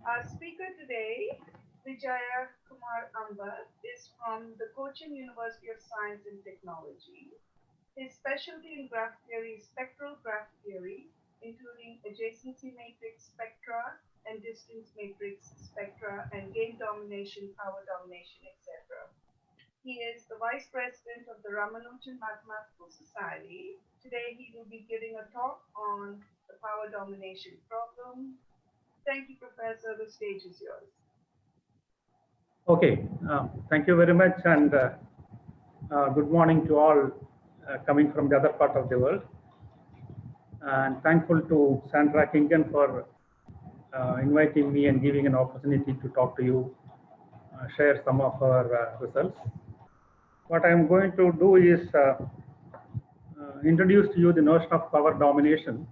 Our speaker today, Vijaya Kumar Ambar, is from the Cochin University of Science and Technology. His specialty in graph theory is spectral graph theory, including adjacency matrix spectra and distance matrix spectra and gain domination, power domination, etc. He is the vice president of the Ramanujan Mathematical Society. Today he will be giving a talk on the power domination problem. Thank you, Professor. The stage is yours. Okay, thank you very much, and good morning to all coming from the other part of the world. And thankful to Sandra Kingan for inviting me and giving an opportunity to talk to you, share some of our results. What I'm going to do is introduce to you the notion of power domination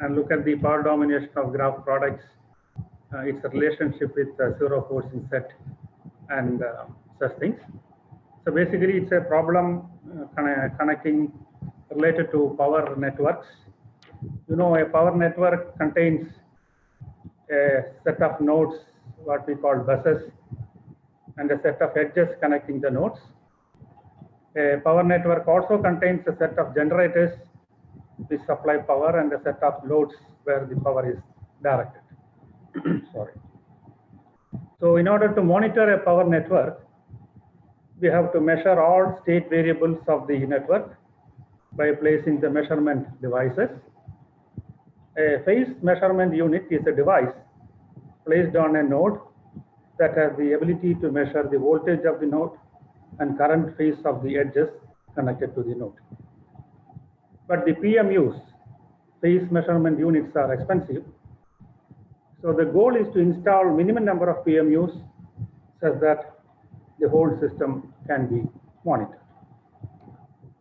and look at the power domination of graph products, its relationship with zero forcing set and such things. So basically, it's a problem connecting related to power networks. You know, a power network contains a set of nodes, what we call buses, and a set of edges connecting the nodes. A power network also contains a set of generators which supply power and a set of loads where the power is directed. Sorry. So in order to monitor a power network, we have to measure all state variables of the network by placing the measurement devices. A phase measurement unit is a device placed on a node that has the ability to measure the voltage of the node and current phase of the edges connected to the node. But the PMUs, phase measurement units, are expensive. So the goal is to install minimum number of PMUs such that the whole system can be monitored.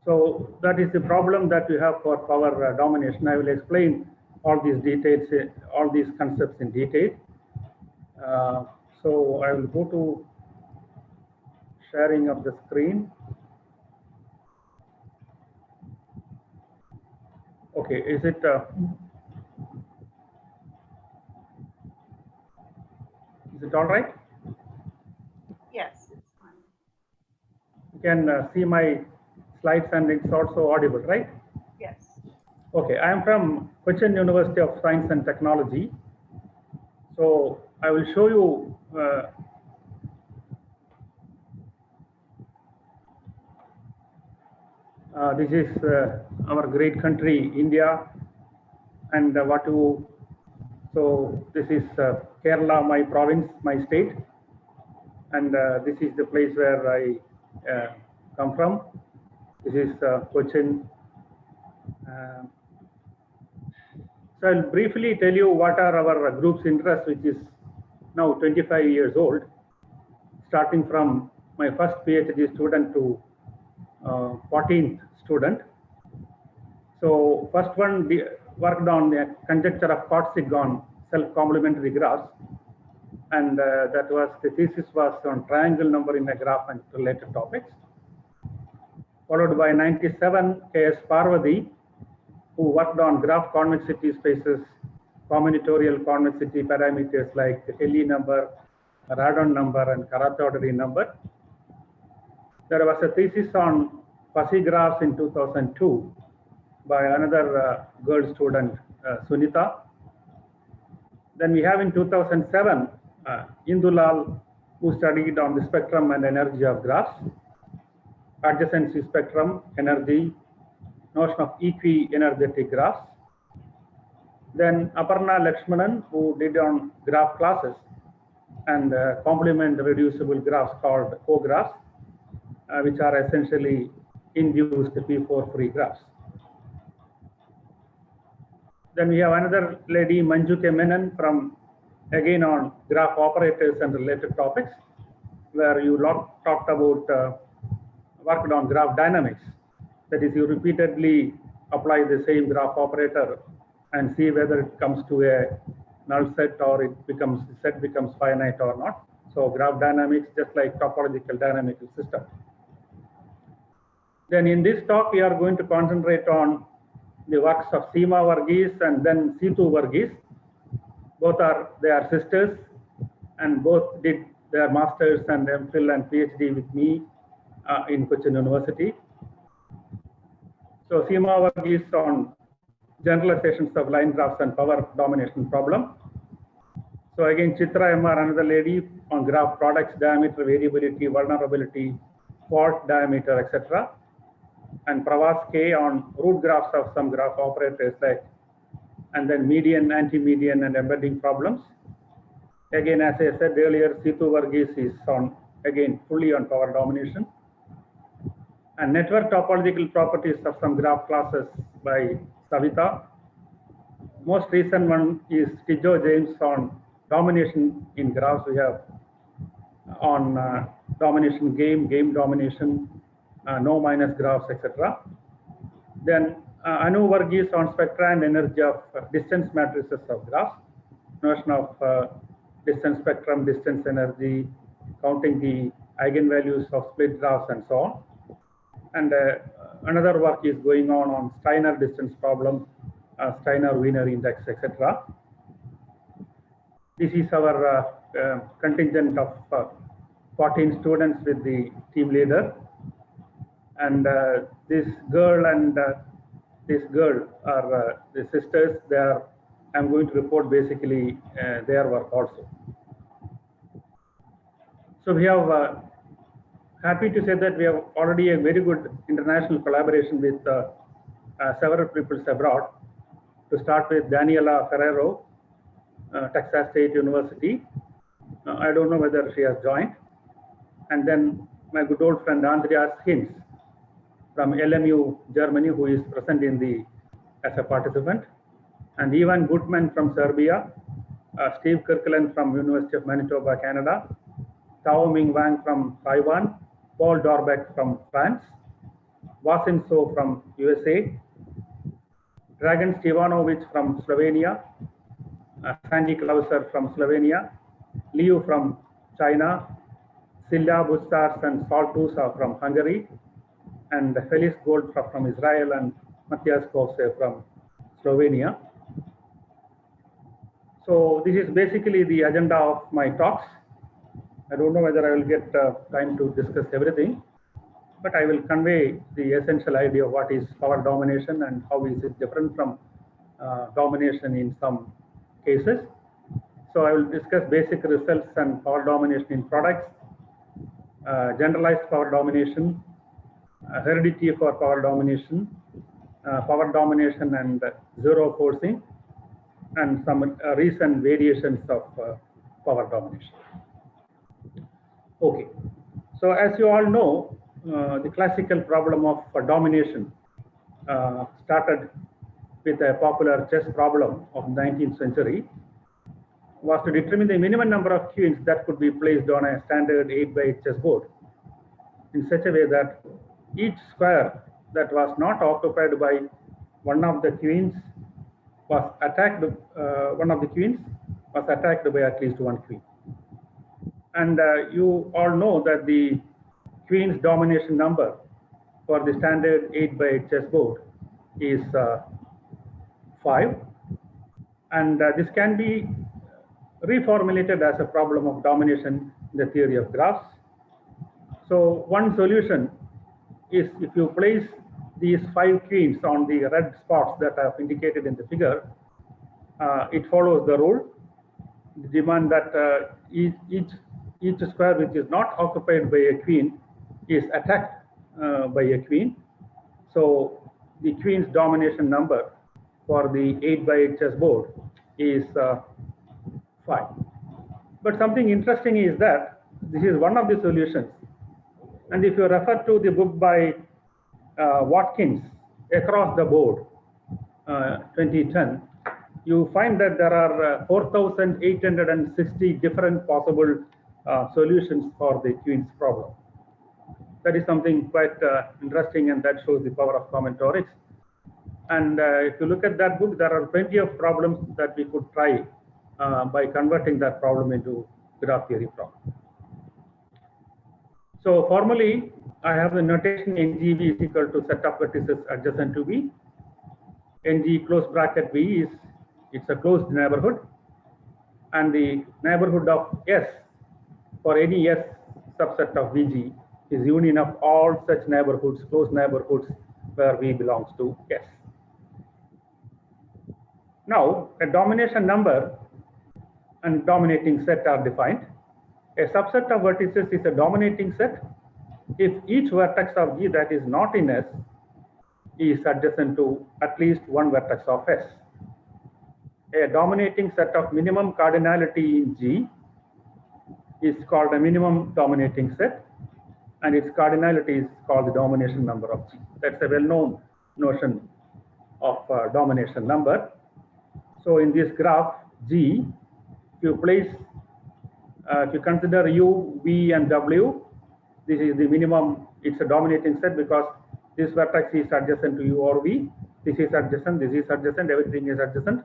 So that is the problem that we have for power domination. I will explain all these details, all these concepts in detail. So I will go to sharing of the screen. Okay, is it all right? Yes, it's fine. You can see my slides and it's also audible, right? Yes. Okay, I am from Cochin University of Science and Technology. So I will show you this is our great country, India, and so this is Kerala, my province, my state, and this is the place where I come from. This is Cochin. So I'll briefly tell you what are our group's interests, which is now 25 years old, starting from my first PhD student to 14th student. So first one worked on the conjecture of Kotzig on self-complementary graphs, and that was the thesis was on triangle number in a graph and related topics. Followed by 97 K.S. Parvati, who worked on graph convexity spaces, combinatorial convexity parameters like Helly number, Radon number, and Carathodary number. There was a thesis on fuzzy graphs in 2002 by another girl student, Sunita. Then we have in 2007, Indulal, who studied on the spectrum and energy of graphs, adjacency spectrum, energy, notion of equi-energetic graphs. Then Aparna Lakshmanan, who did on graph classes and complement reducible graphs called co-graphs, which are essentially induced P4 free graphs. Then we have another lady, Manju K. Menon, from again on graph operators and related topics, where you talked about worked on graph dynamics. That is, you repeatedly apply the same graph operator and see whether it comes to a null set or the set becomes finite or not. So graph dynamics, just like topological dynamical system. Then in this talk, we are going to concentrate on the works of Seema Varghese and then Seethu Varghese. They are sisters, and both did their masters and MPhil and PhD with me in Cochin University. So Seema Varghese on generalizations of line graphs and power domination problem. So again, Chitra MR, another lady, on graph products, diameter, variability, vulnerability, fault diameter, etc. And Pravas K on root graphs of some graph operators, like, and then median, anti-median, and embedding problems. Again, as I said earlier, Seetu Varghese is on, again, fully on power domination. And network topological properties of some graph classes by Savita. Most recent one is Tidjo James on domination in graphs. We have on domination game domination, no minus graphs, etc. Then Anu Varghese on spectra and energy of distance matrices of graphs, notion of distance spectrum, distance energy, counting the eigenvalues of split graphs and so on. And another work is going on Steiner distance problem, Steiner Wiener index, etc. This is our contingent of 14 students with the team leader. And this girl and this girl are the sisters. I'm going to report basically their work also. So we have happy to say that we have already a very good international collaboration with several peoples abroad. To start with Daniela Ferrero, Texas State University. I don't know whether she has joined. And then my good old friend Andreas Hinz from LMU Germany, who is present as a participant. And Ivan Gutman from Serbia, Steve Kirkland from University of Manitoba, Canada, Tao Ming Wang from Taiwan, Paul Dorbeck from France, Vasim So from USA, Dragan Stevanovic from Slovenia, Sandy Klauser from Slovenia, Liu from China, Silja Bustars and Saltusa from Hungary, and Felix Goldfrapp from Israel, and Matthias Kose from Slovenia. So this is basically the agenda of my talks. I don't know whether I will get time to discuss everything, but I will convey the essential idea of what is power domination and how is it different from domination in some cases. So I will discuss basic results and power domination in products, generalized power domination, heredity for power domination and zero forcing, and some recent variations of power domination. Okay, so as you all know, the classical problem of domination started with a popular chess problem of the 19th century, was to determine the minimum number of queens that could be placed on a standard 8x8 chessboard in such a way that each square that was not occupied by one of the queens was attacked, by at least one queen. And you all know that the queen's domination number for the standard 8x8 chessboard is 5. And this can be reformulated as a problem of domination in the theory of graphs. So one solution is, if you place these 5 queens on the red spots that I have indicated in the figure, it follows the rule, demand that each square which is not occupied by a queen is attacked by a queen. So the queen's domination number for the 8x8 chessboard is 5. But something interesting is that this is one of the solutions. And if you refer to the book by Watkins, Across the Board, 2010, you find that there are 4,860 different possible solutions for the queen's problem. That is something quite interesting, and that shows the power of combinatorics. And if you look at that book, there are plenty of problems that we could try by converting that problem into graph theory problem. So formally, I have the notation NGV is equal to set of vertices adjacent to V. NG close bracket V is, it's a closed neighborhood. and the neighborhood of S for any S subset of Vg is union of all such neighborhoods, close neighborhoods where V belongs to S. Now, a domination number and dominating set are defined. A subset of vertices is a dominating set if each vertex of G that is not in S is adjacent to at least one vertex of S. A dominating set of minimum cardinality in G is called a minimum dominating set, and its cardinality is called the domination number of G. That's a well-known notion of domination number. So in this graph G, if you place, if you consider U, V, and W, this is the minimum. It's a dominating set because this vertex is adjacent to U or V. This is adjacent. This is adjacent. Everything is adjacent,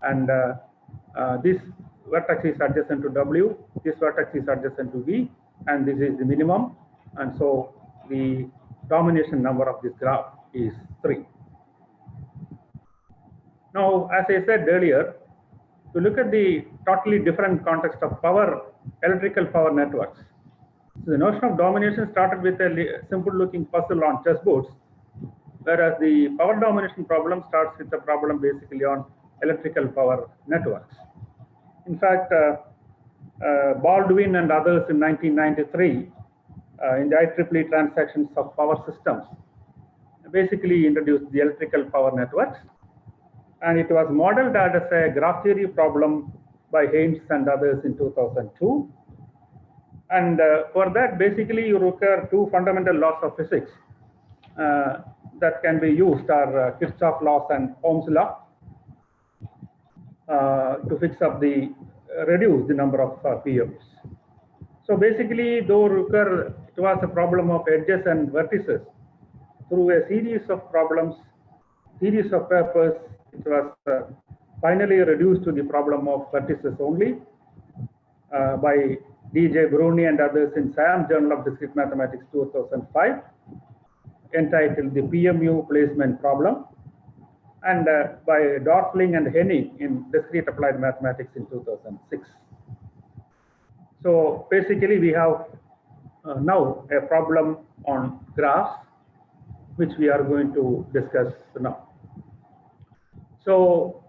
and this vertex is adjacent to W. This vertex is adjacent to V, and this is the minimum. And so the domination number of this graph is 3. Now, as I said earlier, to look at the totally different context of power, electrical power networks. So the notion of domination started with a simple looking puzzle on chessboards, whereas the power domination problem starts with a problem basically on electrical power networks. In fact, Baldwin and others in 1993 in the IEEE transactions of power systems basically introduced the electrical power networks, and it was modeled as a graph theory problem by Haynes and others in 2002. And for that, basically, you require two fundamental laws of physics that can be used are Kirchhoff laws and Ohm's law to fix up reduce the number of PMUs. So basically, though it was a problem of edges and vertices, through a series of problems, series of papers, it was finally reduced to the problem of vertices only by D.J. Bruni and others in SIAM Journal of Discrete Mathematics 2005, entitled the PMU placement problem, and by Dorfling and Hennig in Discrete Applied Mathematics in 2006. So basically, we have now a problem on graphs, which we are going to discuss now. So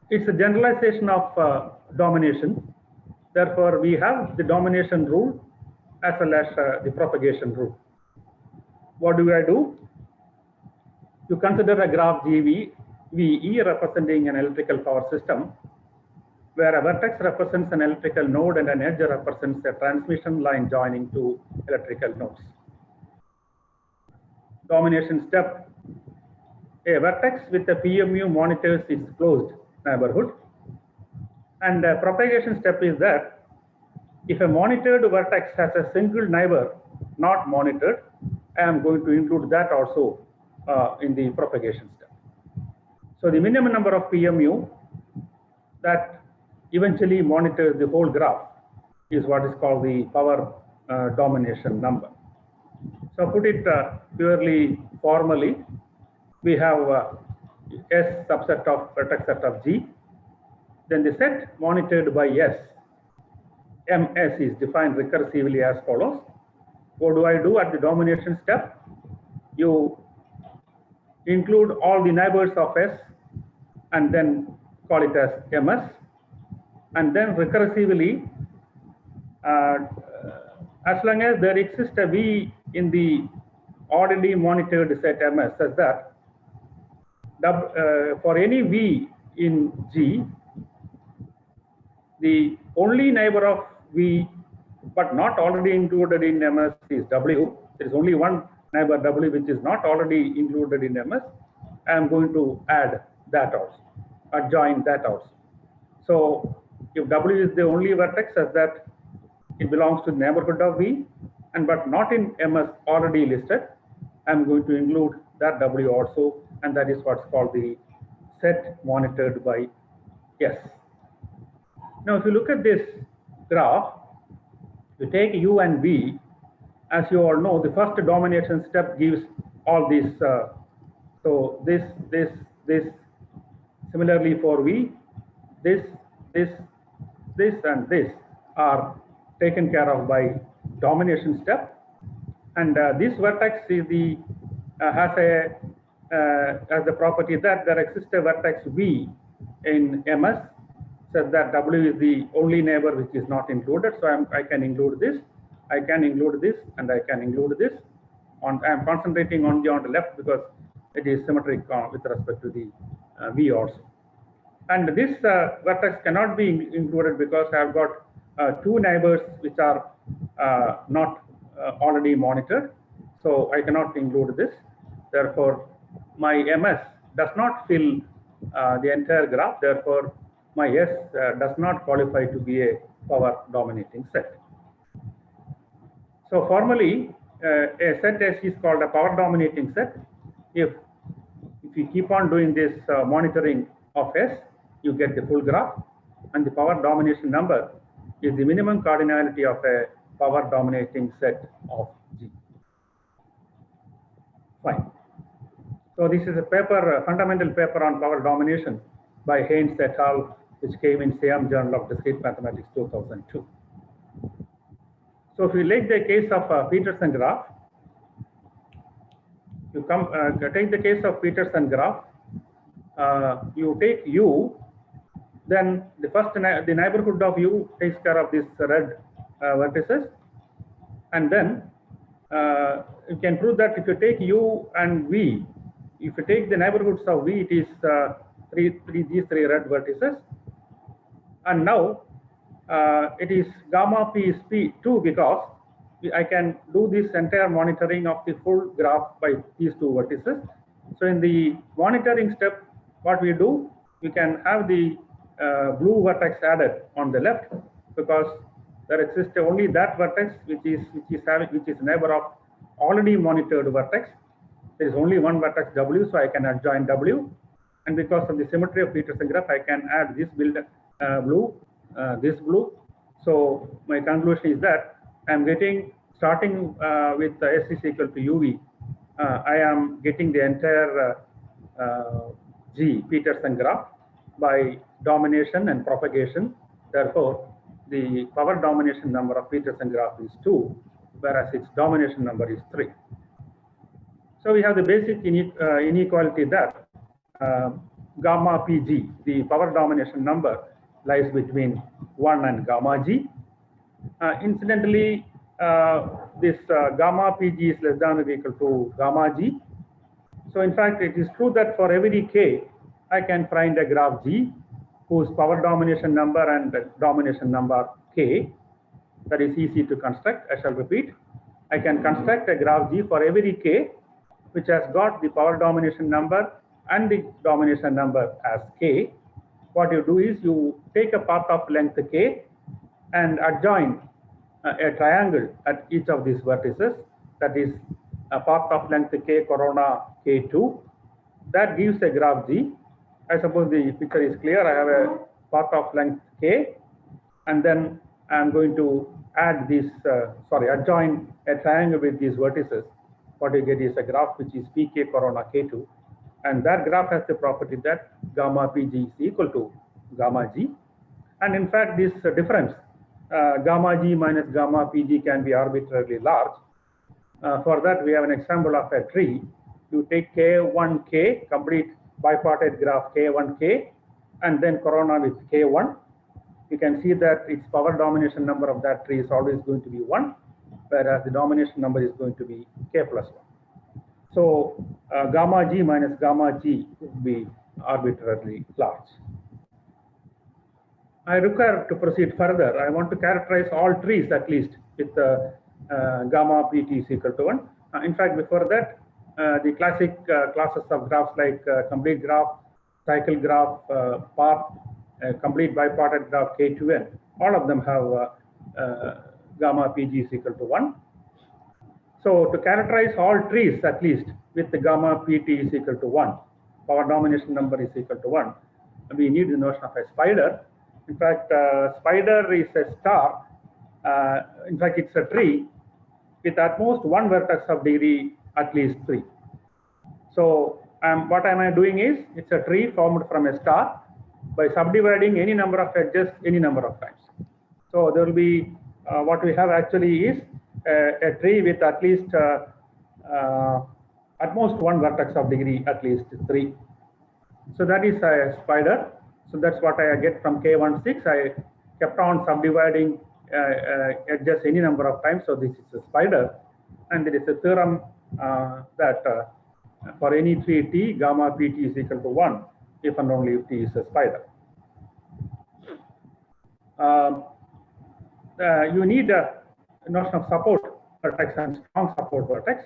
it's a generalization of domination. Therefore, we have the domination rule as well as the propagation rule. What do I do? You consider a graph GV, VE representing an electrical power system, where a vertex represents an electrical node and an edge represents a transmission line joining two electrical nodes. Domination step. A vertex with a PMU monitors its closed neighborhood. And the propagation step is that if a monitored vertex has a single neighbor not monitored, I am going to include that also in the propagation step. So the minimum number of PMU that eventually monitors the whole graph is what is called the power domination number. So put it purely formally, we have S subset of vertex set of G. Then the set monitored by S, MS, is defined recursively as follows. What do I do at the domination step? You include all the neighbors of S and then call it as MS. And then recursively, as long as there exists a V in the already monitored set MS, such that for any V in G, the only neighbor of V, but not already included in MS, is W. There is only one neighbor W which is not already included in MS. I am going to add that also, adjoin that also. So if W is the only vertex, such that it belongs to the neighborhood of V, and but not in MS already listed, I am going to include that W also, and that is what's called the set monitored by S. Now, if you look at this graph, you take U and V. As you all know, the first domination step gives all these. So this. Similarly for V, this, and this are taken care of by domination step. And this vertex is has the property that there exists a vertex V in MS, such that W is the only neighbor which is not included. So I can include this, I can include this, and I can include this. I am concentrating on the left because it is symmetric with respect to the V also. And this vertex cannot be included because I have got two neighbors which are not already monitored. So I cannot include this. Therefore, my MS does not fill the entire graph. Therefore, my S does not qualify to be a power dominating set. So formally, a set S is called a power dominating set if you keep on doing this monitoring of S, you get the full graph, and the power domination number is the minimum cardinality of a power dominating set of G. Fine. So this is a paper, a fundamental paper on power domination by Haynes et al., which came in Siam Journal of Discrete Mathematics 2002. So if we take the case of Peterson graph, you take the case of Peterson graph, you take U, then the neighborhood of U takes care of this red vertices, and then you can prove that if you take U and V, if you take the neighborhoods of V, it is these three red vertices, and now it is gamma P is P2 because I can do this entire monitoring of the full graph by these two vertices. So in the monitoring step, what we do, we can have the blue vertex added on the left because there exists only that vertex which is neighbor of already monitored vertex. There is only one vertex W, so I can adjoin W. And because of the symmetry of Peterson graph, I can add this blue, this blue. So my conclusion is that I am getting, starting with S is equal to UV, I am getting the entire G Peterson graph by domination and propagation. Therefore, the power domination number of Peterson graph is 2, whereas its domination number is 3. So we have the basic inequality that gamma Pg, the power domination number, lies between 1 and gamma G. Incidentally, this gamma Pg is less than or equal to gamma G. So in fact, it is true that for every K, I can find a graph G whose power domination number and domination number K. That is easy to construct. I shall repeat. I can construct a graph G for every K which has got the power domination number and the domination number as K. What you do is you take a path of length K and adjoin a triangle at each of these vertices, that is a path of length K corona K2. That gives a graph G. I suppose the picture is clear. I have a path of length K, and then I am going to add this, adjoin a triangle with these vertices. What you get is a graph which is Pk corona K2, and that graph has the property that gamma Pg is equal to gamma G. And in fact, this difference, gamma G minus gamma Pg, can be arbitrarily large. For that, we have an example of a tree. You take K1K, complete bipartite graph K1K, and then corona with K1. You can see that its power domination number of that tree is always going to be 1, whereas the domination number is going to be K plus 1. So gamma G minus gamma G would be arbitrarily large. I require to proceed further. I want to characterize all trees at least with gamma Pt is equal to 1. In fact, before that, the classic classes of graphs like complete graph, cycle graph, path, complete bipartite graph K2n, all of them have gamma Pg is equal to 1. So to characterize all trees at least with the gamma Pt is equal to 1, power domination number is equal to 1, we need the notion of a spider. In fact, spider is a star. In fact, it's a tree with at most one vertex of degree at least 3. So what am I doing is, it's a tree formed from a star by subdividing any number of edges any number of times. So there will be, what we have actually is a tree with at least at most one vertex of degree at least 3. So that is a spider. So that's what I get from K16. I kept on subdividing edges any number of times. So this is a spider. And there is a theorem that for any tree T, gamma Pt is equal to 1 if and only if T is a spider. You need a notion of support vertex and strong support vertex.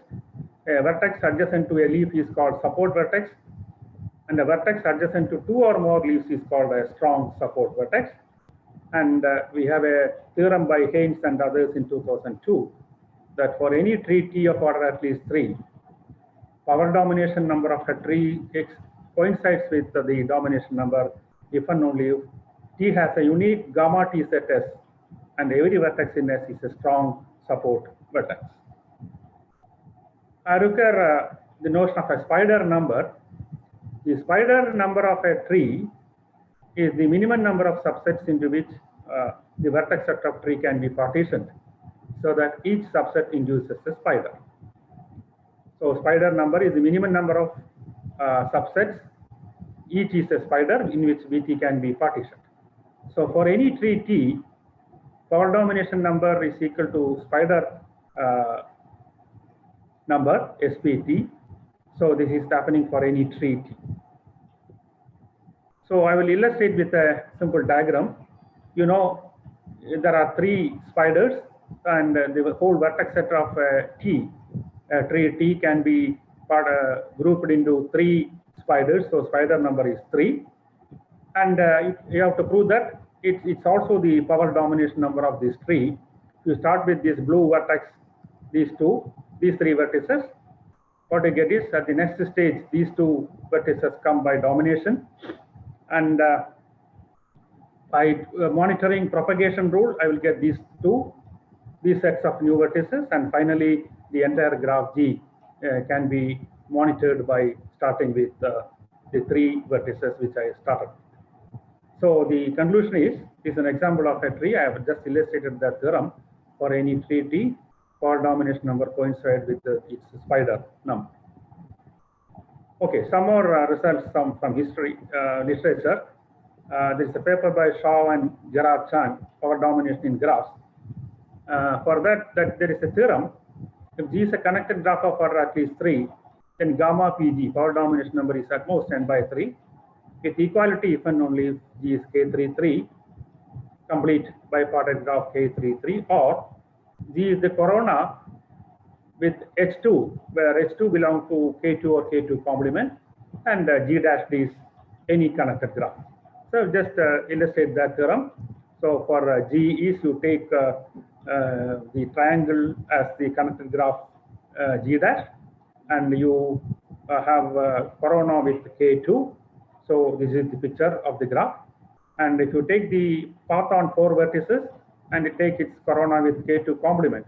A vertex adjacent to a leaf is called support vertex, and a vertex adjacent to 2 or more leaves is called a strong support vertex. And we have a theorem by Haynes and others in 2002 that for any tree T of order at least 3, power domination number of a tree X coincides with the domination number if and only if T has a unique gamma T set S and every vertex in S is a strong support vertex. I look at the notion of a spider number. The spider number of a tree is the minimum number of subsets into which the vertex set of tree can be partitioned, so that each subset induces a spider. So spider number is the minimum number of subsets. Each is a spider in which VT can be partitioned. So for any tree T, power domination number is equal to spider number SPT. So this is happening for any tree T. So I will illustrate with a simple diagram. You know, there are 3 spiders, and the whole vertex set of T, tree T can be grouped into 3 spiders. So spider number is 3, and you have to prove that it's also the power domination number of this tree. You start with this blue vertex, these 3 vertices. What you get is at the next stage, these 2 vertices come by domination, and by monitoring propagation rule, I will get these sets of new vertices, and finally the entire graph G can be monitored by starting with the 3 vertices which I started. So the conclusion is an example of a tree. I have just illustrated the theorem for any tree T. Power domination number coincides with its spider number. Okay, some more results from history literature. There is a paper by Shaw and Gerard Chan, power domination in graphs. For that there is a theorem. If G is a connected graph of order at least 3, then gamma PG, power domination number, is at most n by 3, with equality if and only if G is K33, complete bipartite graph K33, or G is the corona with H2, where H2 belongs to K2 or K2 complement, and G dash is any connected graph. So just illustrate that theorem. So for G is, you take the triangle as the connected graph G dash, and you have corona with K2. So this is the picture of the graph. And if you take the path on 4 vertices and you take its corona with K2 complement,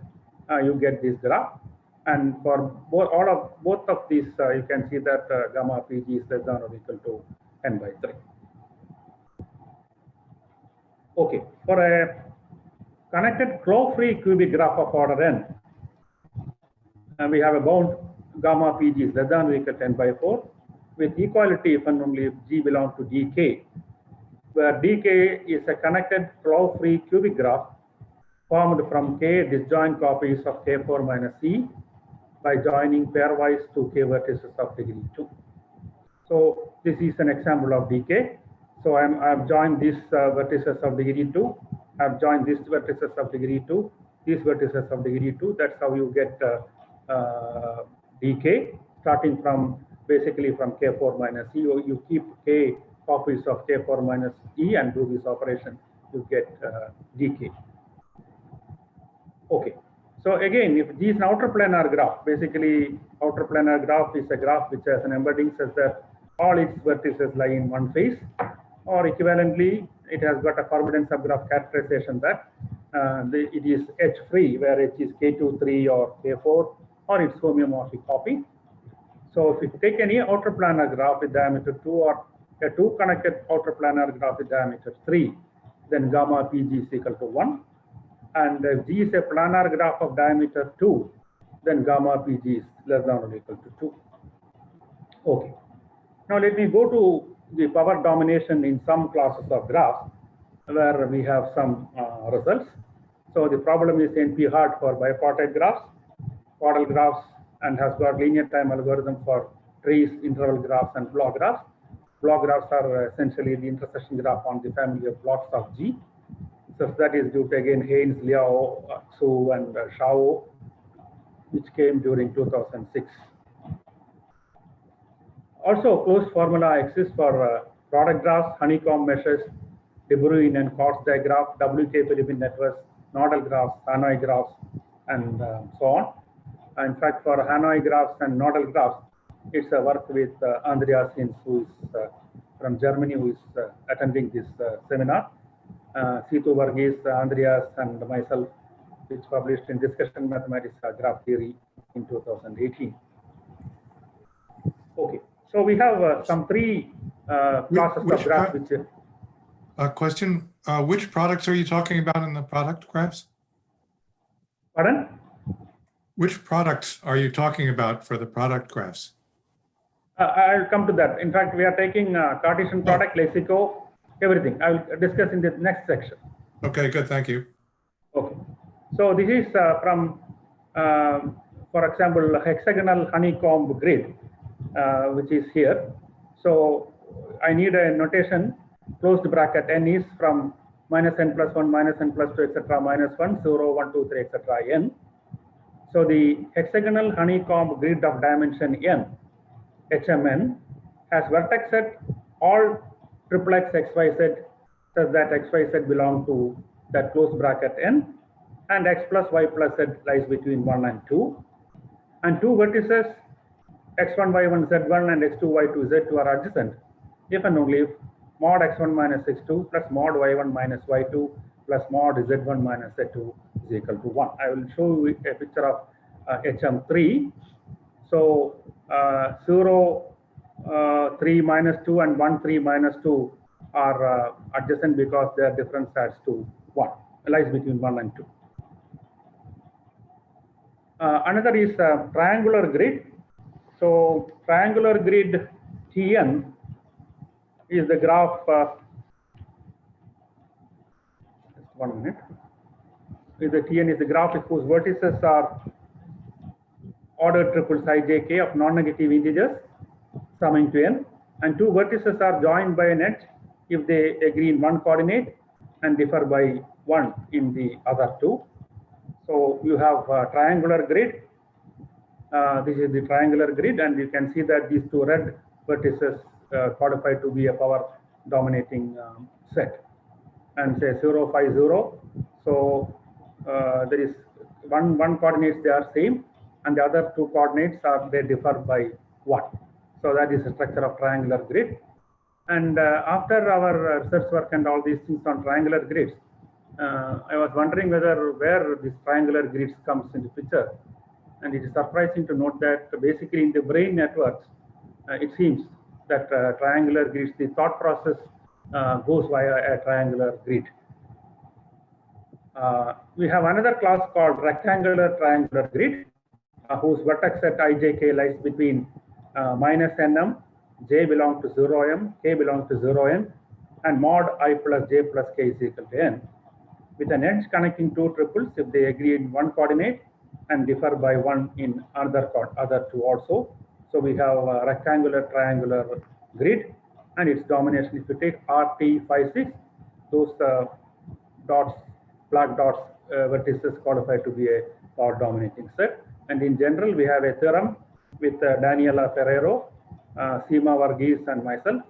you get this graph. And for both of these, you can see that gamma PG is less than or equal to n by 3. Okay, for a connected flow-free cubic graph of order n, and we have a bound gamma PG is less than or equal to n by 4, with equality if and only if G belongs to dk, where dk is a connected flow-free cubic graph formed from k disjoint copies of K4 minus E by joining pairwise 2 k vertices of degree 2. So this is an example of dk. So I have joined these vertices of degree 2. I have joined these vertices of degree 2, these vertices of degree 2. That's how you get dk, starting from basically from K4 minus E. You keep k copies of K4 minus E and do this operation, you get dk. Okay. So again, if G is an outer planar graph, basically outer planar graph is a graph which has an embedding such that all its vertices lie in one face, or equivalently, it has got a forbidden subgraph characterization that it is H-free, where H is K23 or K4, or its homeomorphic copy. So if you take any outer planar graph with diameter 2 or a 2 connected outer planar graph with diameter 3, then gamma PG is equal to 1. And if G is a planar graph of diameter 2, then gamma PG is less than or equal to 2. Okay. Now let me go to the power domination in some classes of graphs where we have some results. So the problem is NP-hard for bipartite graphs, caudal graphs, and has got linear time algorithm for trees, interval graphs, and block graphs. Block graphs are essentially the intersection graph on the family of blocks of G. So that is due to again Haynes, Liao, Su, and Shao, which came during 2006. Also, closed formula exists for product graphs, honeycomb meshes, De Bruijn and Kautz digraph, WK Philippine networks, nodal graphs, Hanoi graphs, and so on. In fact, for Hanoi graphs and nodal graphs, it's a work with Andreas Hinz, who is from Germany, who is attending this seminar. Situ Varghese, Andreas, and myself, which published in Discussion Mathematics Graph Theory in 2018. Okay, so we have some three classes of graphs. Question, which products are you talking about in the product graphs? Pardon? Which products are you talking about for the product graphs? I'll come to that. In fact, we are taking Cartesian product, Lexico, everything. I will discuss in the next section. Okay, good, thank you. Okay. So this is from, for example, hexagonal honeycomb grid, which is here. So I need a notation, closed bracket, n is from minus n plus 1, minus n plus 2, etc., minus 1, 0, 1, 2, 3, etc., n. So the hexagonal honeycomb grid of dimension n, HMN, has vertex set all triplex XYZ such that XYZ belong to that closed bracket n, and x plus y plus z lies between 1 and 2. And two vertices, x1, y1, z1, and x2, y2, z2 are adjacent if and only if mod x1 minus x2 plus mod y1 minus y2 plus mod z1 minus z2 is equal to 1. I will show you a picture of HM3. So 0, 3 minus 2 and 1, 3 minus 2 are adjacent because their difference adds to 1, lies between 1 and 2. Another is triangular grid. So triangular grid Tn is the graph, just 1 minute, is the Tn is the graph whose vertices are ordered triples ijk of non-negative integers summing to n, and two vertices are joined by an edge if they agree in one coordinate and differ by 1 in the other two. So you have a triangular grid. This is the triangular grid, and you can see that these two red vertices codified to be a power dominating set, and say 0, 5, 0. So there is one coordinates, they are same, and the other two coordinates are, they differ by 1. So that is the structure of triangular grid. And after our research work and all these things on triangular grids, I was wondering where this triangular grids comes into picture. And it is surprising to note that basically in the brain networks, it seems that triangular grids, the thought process goes via a triangular grid. We have another class called rectangular triangular grid, whose vertex set ijk lies between minus nm, j belongs to 0m, k belongs to 0n, and mod I plus j plus k is equal to n, with an edge connecting two triples if they agree in one coordinate and differ by 1 in other two also. So we have a rectangular triangular grid, and its domination, if you take RT56, those dots, black dots, vertices qualified to be a power dominating set. And in general, we have a theorem with Daniela Ferrero, Seema Varghese, and myself,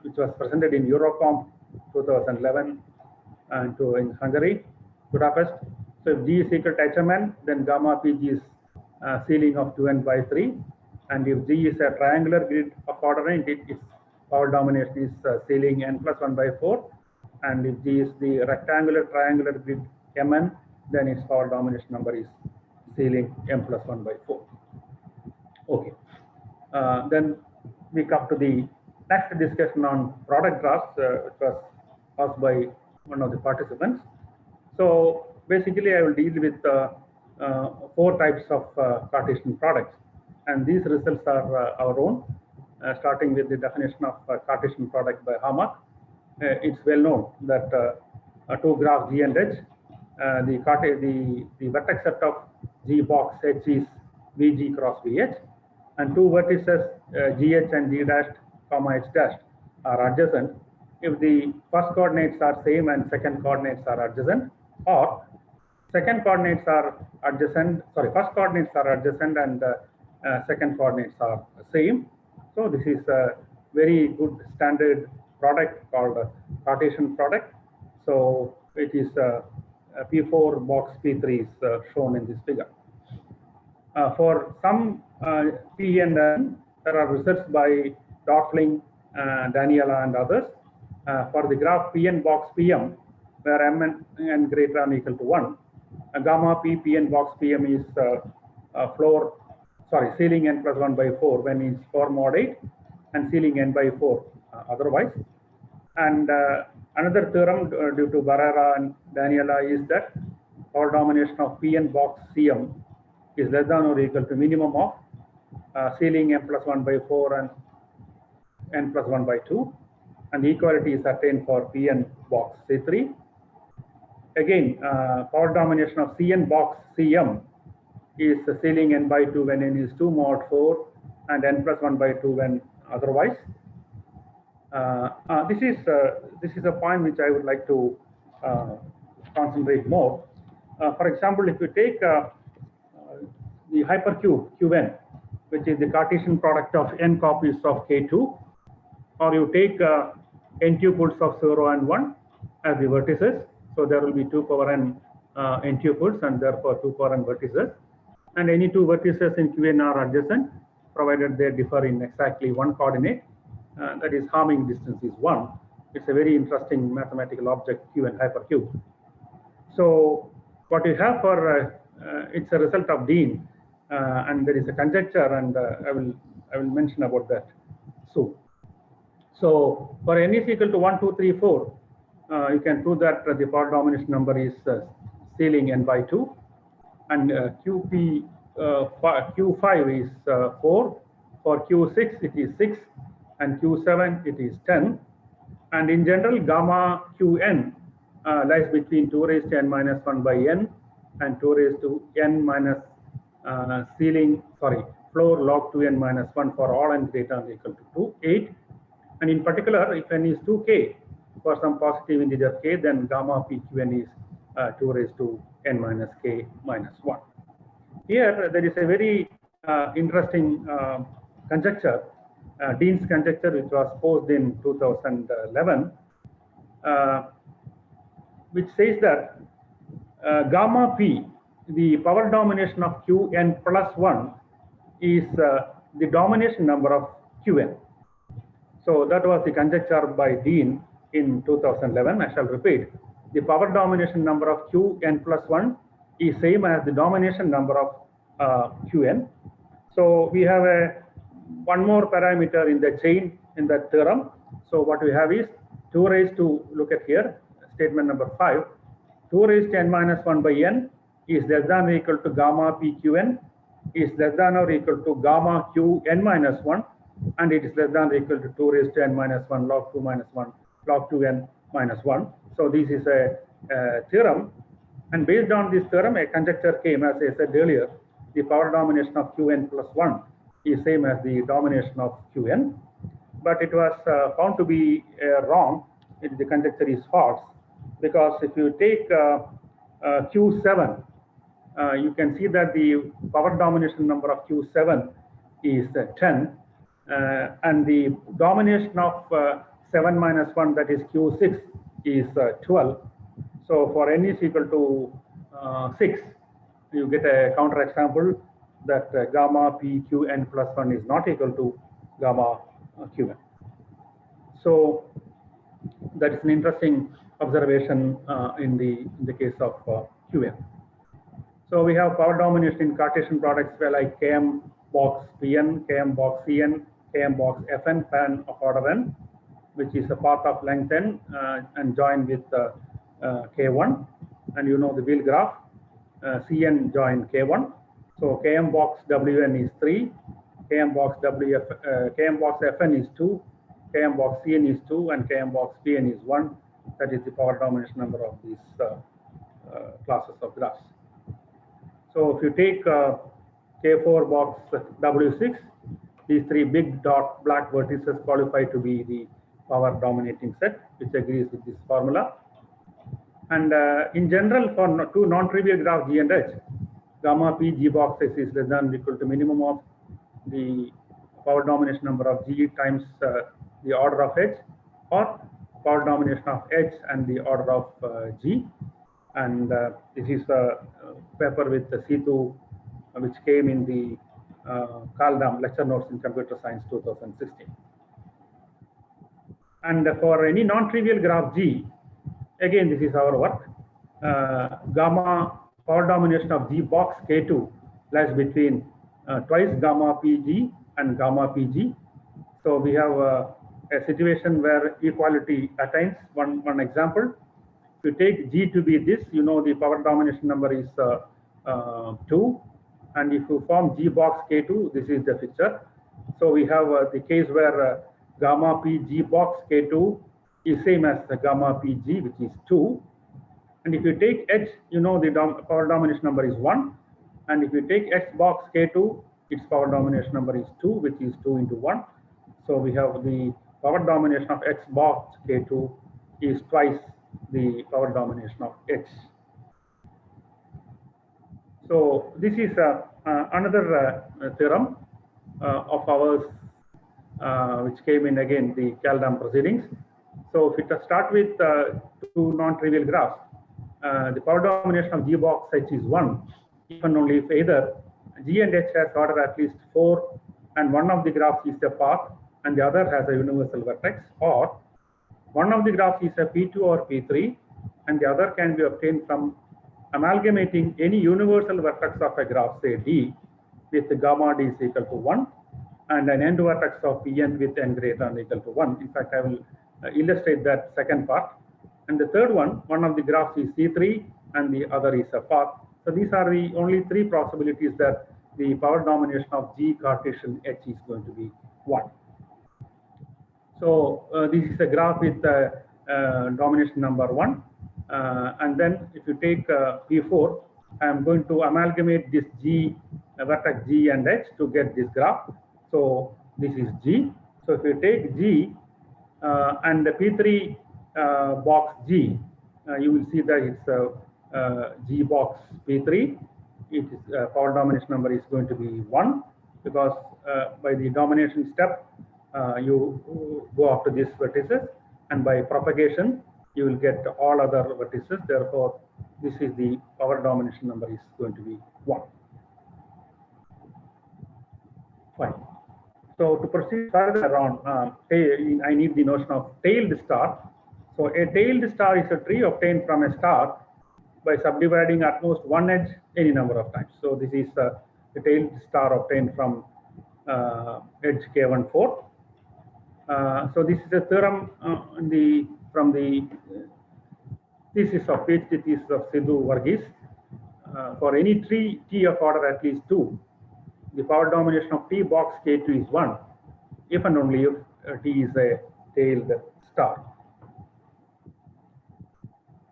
which was presented in Eurocomp 2011 and in Hungary, Budapest. So if G is equal to HMN, then gamma PG is ceiling of 2n by 3. And if G is a triangular grid of order n, its power domination is ceiling n plus 1 by 4. And if G is the rectangular triangular grid Mn, then its power domination number is ceiling m plus 1 by 4. Okay. Then we come to the next discussion on product graphs, which was asked by one of the participants. So basically, I will deal with 4 types of Cartesian products, and these results are our own, starting with the definition of Cartesian product by Harmat. It's well known that 2 graphs G and H, the vertex set of G box H is VG cross VH, and 2 vertices GH and G dashed comma H dashed are adjacent if the first coordinates are same and second coordinates are adjacent, or second coordinates are adjacent, first coordinates are adjacent and second coordinates are same. So this is a very good standard product called Cartesian product. So it is P4 box P3 is shown in this figure. For some P and N, there are results by Dorfling, Daniela and others. For the graph Pn box Pm, where m and n greater than or equal to 1, gamma P Pn box Pm is ceiling n plus 1 by 4 when it's 4 mod 8 and ceiling n by 4 otherwise. And another theorem due to Barrera and Daniela is that power domination of Pn box Cm is less than or equal to minimum of ceiling n plus 1 by 4 and n plus 1 by 2, and the equality is attained for Pn box C3. Again, power domination of Cn box Cm is ceiling n by 2 when n is 2 mod 4 and n plus 1 by 2 when otherwise. This is a point which I would like to concentrate more. For example, if you take the hypercube Qn, which is the Cartesian product of n copies of K2, or you take n tuples of 0 and 1 as the vertices, so there will be 2 power n n tuples and therefore 2 power n vertices, and any 2 vertices in Qn are adjacent provided they differ in exactly 1 coordinate, that is Hamming distance is 1. It's a very interesting mathematical object, Qn hypercube. So what you have for it's a result of Dean, and there is a conjecture, and I will mention about that soon. So for n is equal to 1, 2, 3, 4, you can prove that the power domination number is ceiling n by 2, and Q5 is 4. For Q6 it is 6, and Q7 it is 10. And in general, gamma Qn lies between 2 raised to n minus 1 by n and 2 raised to n minus floor log 2n minus 1 for all n greater than or equal to 8. And in particular, if n is 2k for some positive integer k, then gamma pqn is 2 raised to n minus k minus 1. Here, there is a very interesting conjecture, Dean's conjecture, which was posed in 2011, which says that gamma p, the power domination of Qn plus 1, is the domination number of Qn. So that was the conjecture by Dean in 2011. I shall repeat. The power domination number of Qn plus 1 is same as the domination number of Qn. So we have one more parameter in the chain in that theorem. So what we have is 2 raised to, look at here, statement number 5, 2 raised to n minus 1 by n is less than or equal to gamma pqn is less than or equal to gamma qn minus 1, and it is less than or equal to 2 raised to n minus 1 log 2 minus 1 log 2n minus 1. So this is a theorem, and based on this theorem, a conjecture came, as I said earlier, the power domination of Qn plus 1 is same as the domination of Qn, but it was found to be wrong. The conjecture is false, because if you take Q7, you can see that the power domination number of Q7 is 10, and the domination of 7 minus 1, that is Q6, is 12. So for n is equal to 6, you get a counter example that gamma pqn plus 1 is not equal to gamma qn. So that is an interesting observation in the case of Qn. So we have power domination in Cartesian products where like Km box Pn, Km box Cn, Km box Fn, pan of order n, which is a path of length n and joined with K1. And you know the wheel graph, Cn join K1. So Km box Wn is 3, Km box Fn is 2, Km box Cn is 2, and Km box Pn is 1. That is the power domination number of these classes of graphs. So if you take K4 box W6, these three big dot black vertices qualify to be the power dominating set, which agrees with this formula. And in general, for two non-trivial graphs G and H, gamma P G box S is less than or equal to minimum of the power domination number of G times the order of H, or power domination of H and the order of G. And this is a paper with the C2, which came in the Kaldam lecture notes in Computer Science 2016. And for any non-trivial graph G, again, this is our work. Gamma power domination of G box K2 lies between twice gamma PG and gamma PG. So we have a situation where equality attains. One example. If you take G to be this, you know the power domination number is 2. And if you form G box K2, this is the picture. So we have the case where gamma P G box K2 is same as the gamma PG, which is 2. And if you take H, you know the power domination number is 1. And if you take X box K2, its power domination number is 2, which is 2 into 1. So we have the power domination of X box K2 is twice the power domination of H. So this is another theorem of ours, which came in again the Kaldam proceedings. So if we start with two non-trivial graphs, the power domination of G box H is 1, if and only if either G and H has order at least 4, and one of the graphs is a path and the other has a universal vertex, or one of the graphs is a P2 or P3 and the other can be obtained from amalgamating any universal vertex of a graph, say D, with gamma D is equal to 1, and an end vertex of Pn with n greater than or equal to 1. In fact, I will illustrate that second part. And the third one of the graphs is C3 and the other is a path. So these are the only three possibilities that the power domination of G Cartesian H is going to be 1. So this is a graph with domination number 1. And then if you take P4, I am going to amalgamate this G, vertex G and H to get this graph. So this is G. So if you take G and the P3 box G, you will see that it's G box P3. It is power domination number is going to be 1, because by the domination step you go after these vertices, and by propagation you will get all other vertices. Therefore, this is the power domination number is going to be 1. Fine. So to proceed further on, I need the notion of tailed star. So a tailed star is a tree obtained from a star by subdividing at most one edge any number of times. So this is the tailed star obtained from edge K14. So this is a theorem from the thesis of PhD thesis of Sidhu Varghese. For any tree T of order at least 2, the power domination of T box K2 is 1, if and only if T is a tailed star.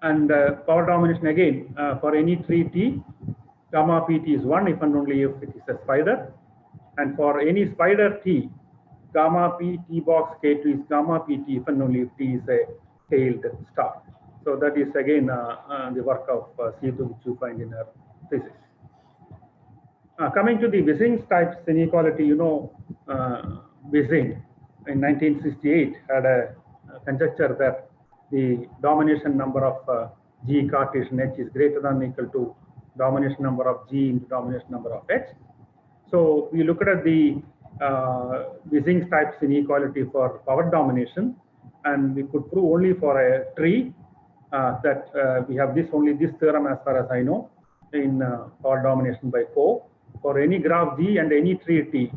And power domination again for any tree T, gamma PT is 1, if and only if it is a spider. And for any spider T, gamma P T box K2 is gamma PT, if and only if T is a tailed star. So that is again the work of Sidhu, which you find in her thesis. Coming to the Wissing's types inequality, you know, Wissing in 1968 had a conjecture that the domination number of G Cartesian H is greater than or equal to domination number of G into domination number of H. So we looked at the Wissing's types inequality for power domination, and we could prove only for a tree that we have only this theorem as far as I know in power domination by Coe. For any graph G and any tree T,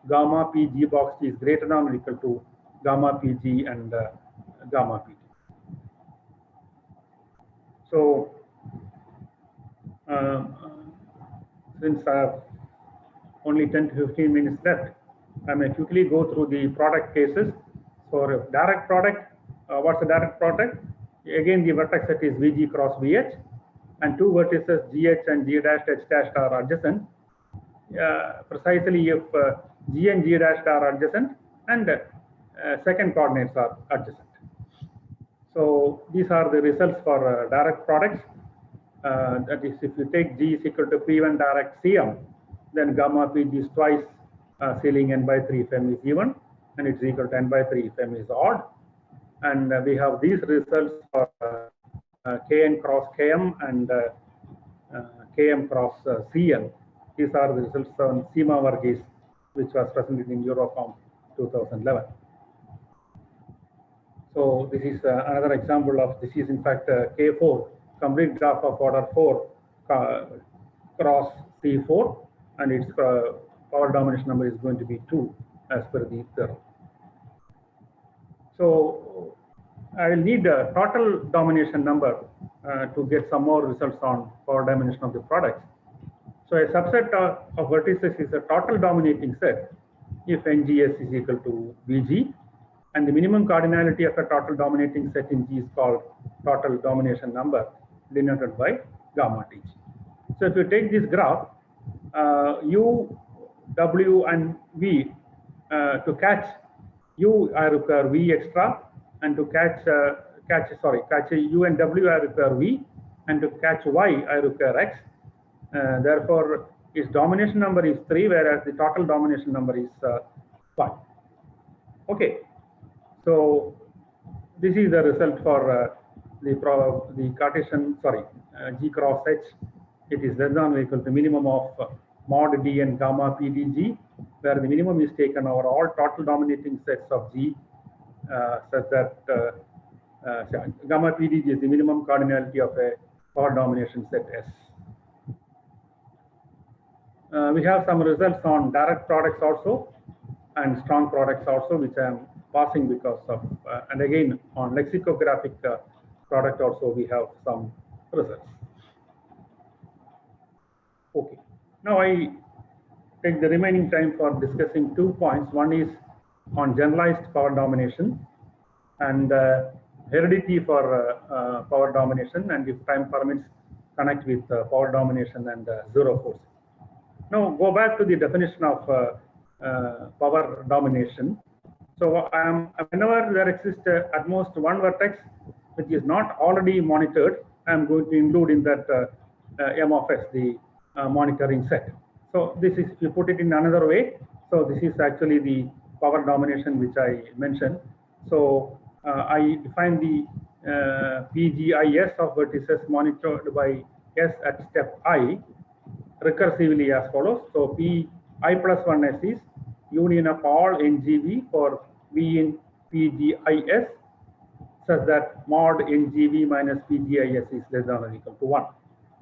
gamma P G box T is greater than or equal to gamma PG and gamma PT. So since I have only 10 to 15 minutes left, I may quickly go through the product cases. For a direct product, what's a direct product? Again, the vertex set is VG cross VH, and two vertices GH and G dash H dash are adjacent. Precisely if G and G dash are adjacent and second coordinates are adjacent. So these are the results for direct products. That is, if you take G is equal to P1 direct CM, then gamma PG is twice ceiling n by 3 if m is even, and it's equal to n by 3 if m is odd. And we have these results for Kn cross Km and Km cross Cn. These are the results on Sima Varghese, which was presented in Eurocom 2011. So this is another example of, this is in fact K4, complete graph of order 4 cross C4, and its power domination number is going to be 2 as per the theorem. So I will need a total domination number to get some more results on power domination of the products. So a subset of vertices is a total dominating set if NGS is equal to VG, and the minimum cardinality of a total dominating set in G is called total domination number, denoted by gamma TG. So if you take this graph, U, W, and V, to catch U, I require V extra, and to catch U and W, I require V, and to catch Y, I require X. Therefore, its domination number is 3, whereas the total domination number is 5. Okay, so this is the result for the Cartesian, G cross H. It is less than or equal to minimum of mod D and gamma PDG, where the minimum is taken over all total dominating sets of G, such that gamma PDG is the minimum cardinality of a power domination set S. We have some results on direct products also and strong products also, which I am passing because of, and again on lexicographic product also we have some results. Okay, now I take the remaining time for discussing 2 points. One is on generalized power domination and heredity for power domination, and if time permits, connect with power domination and zero force. Now go back to the definition of power domination. So whenever there exists at most one vertex which is not already monitored, I am going to include in that M of S, the monitoring set. So this is, if you put it in another way, so this is actually the power domination which I mentioned. So I define the PGIS of vertices monitored by S at step I recursively as follows. So P I plus 1S is union of all NGV for V in PGIS, such that mod NGV minus PGIS is less than or equal to 1.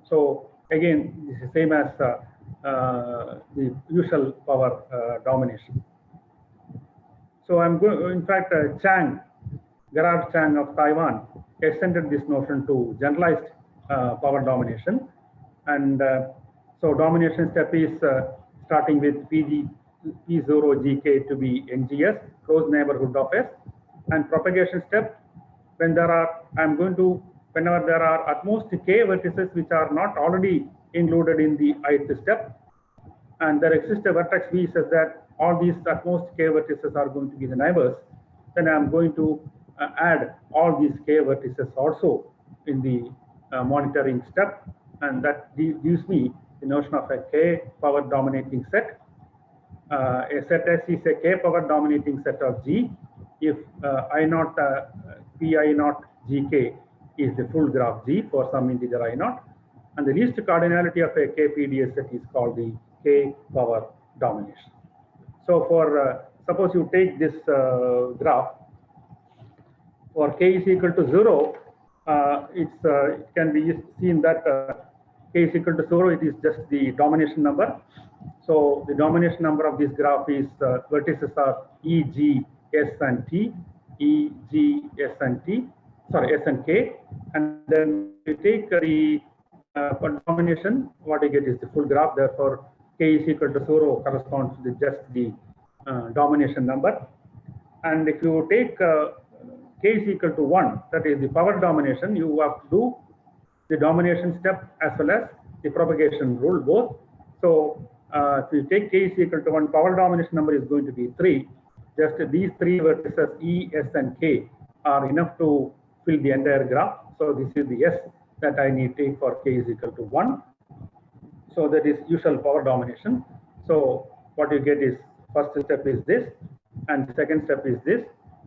So again, this is same as the usual power domination. So I'm going, in fact, Gerard Chang of Taiwan extended this notion to generalized power domination. And so domination step is starting with P0GK to be NGS, close neighborhood of S, and propagation step, when there are, whenever there are at most K vertices which are not already included in the ith step, and there exists a vertex V such that all these at most K vertices are going to be the neighbors, then I am going to add all these K vertices also in the monitoring step, and that gives me the notion of a K power dominating set. A set S is a K power dominating set of G if I naught Pi naught Gk is the full graph G for some integer I naught, and the least cardinality of a K PDS set is called the K power domination. So for suppose you take this graph for K is equal to 0, it can be seen that K is equal to 0, it is just the domination number. So the domination number of this graph is vertices are E, G, S and T, E, G, S and T, sorry, S and K, and then you take the domination, what you get is the full graph. Therefore, K is equal to 0 corresponds to just the domination number. And if you take K is equal to 1, that is the power domination, you have to do the domination step as well as the propagation rule both. So if you take K is equal to 1, power domination number is going to be 3. Just these 3 vertices E, S and K are enough to fill the entire graph. So this is the S that I need to take for K is equal to 1. So that is usual power domination. So what you get is first step is this, and the second step is this,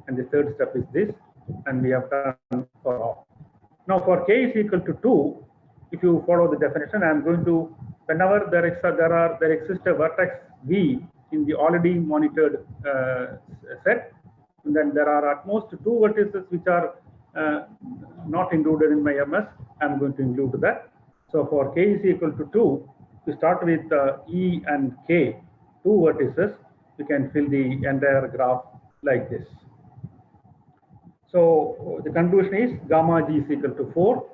and the third step is this, and we have done for all. Now for K is equal to 2, if you follow the definition, I am going to, whenever there exists a vertex V in the already monitored set, then there are at most 2 vertices which are not included in my MS. I am going to include that. So for K is equal to 2, we start with E and K, 2 vertices. You can fill the entire graph like this. So the conclusion is gamma G is equal to 4,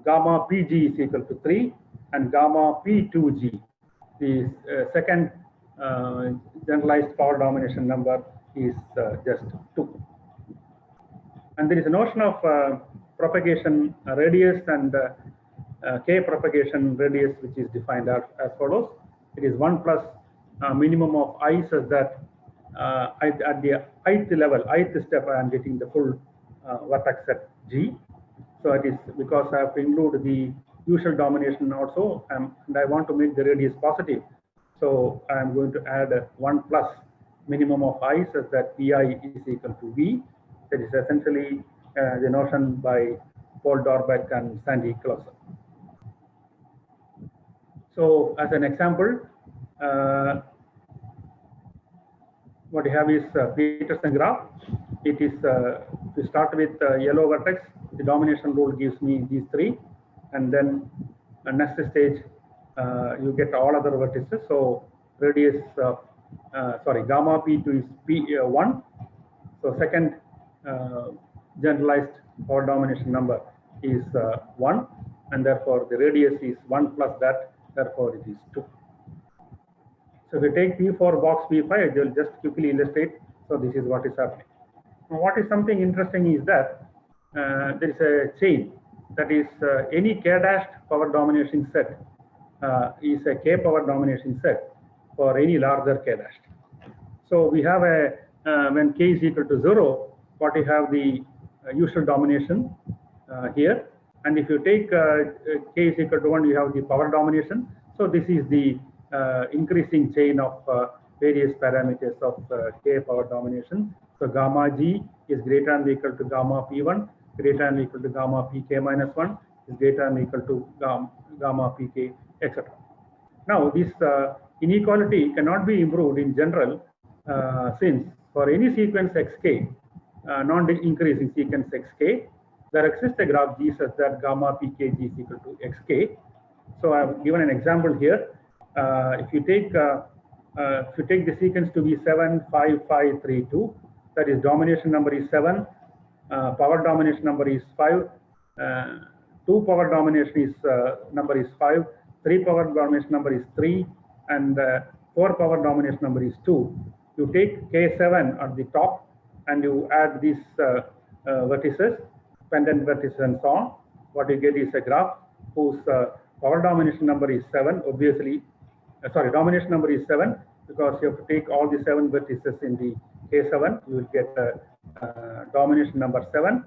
gamma PG is equal to 3, and gamma P2G, the second generalized power domination number, is just 2. And there is a notion of propagation radius and K propagation radius, which is defined as follows. It is 1 plus minimum of I, such that at the ith level, ith step, I am getting the full vertex set G. So it is because I have to include the usual domination also, and I want to make the radius positive. So I am going to add 1 plus minimum of I, such that Pi is equal to V. That is essentially the notion by Paul Dorbeck and Sandy Clausen. So as an example, what you have is Peterson graph. It is to start with yellow vertex. The domination rule gives me these 3, and then next stage you get all other vertices. So radius, gamma P2 is P1. So second generalized power domination number is 1, and therefore the radius is 1 plus that. Therefore it is 2. So if you take P4 box P5, I will just quickly illustrate. So this is what is happening. Now, what is something interesting is that there is a chain, that is any K-dashed power domination set is a K power domination set for any larger K-dashed. So we have a, when K is equal to 0, what you have the usual domination here. And if you take K is equal to 1, you have the power domination. So this is the increasing chain of various parameters of K power domination. So gamma G is greater than or equal to gamma P1, greater than or equal to gamma Pk minus 1, is greater than or equal to gamma Pk, etc. Now this inequality cannot be improved in general since for any sequence xk, non-increasing sequence xk, there exists a graph G such that gamma Pkg is equal to xk. So I have given an example here. If you take the sequence to be 7, 5, 5, 3, 2, that is domination number is 7, power domination number is 5, 2 power domination is number is 5, 3 power domination number is 3, and 4 power domination number is 2. You take K7 at the top and you add these vertices, pendant vertices and so on. What you get is a graph whose power domination number is 7, obviously, domination number is 7, because you have to take all the 7 vertices in the K7, you will get domination number 7.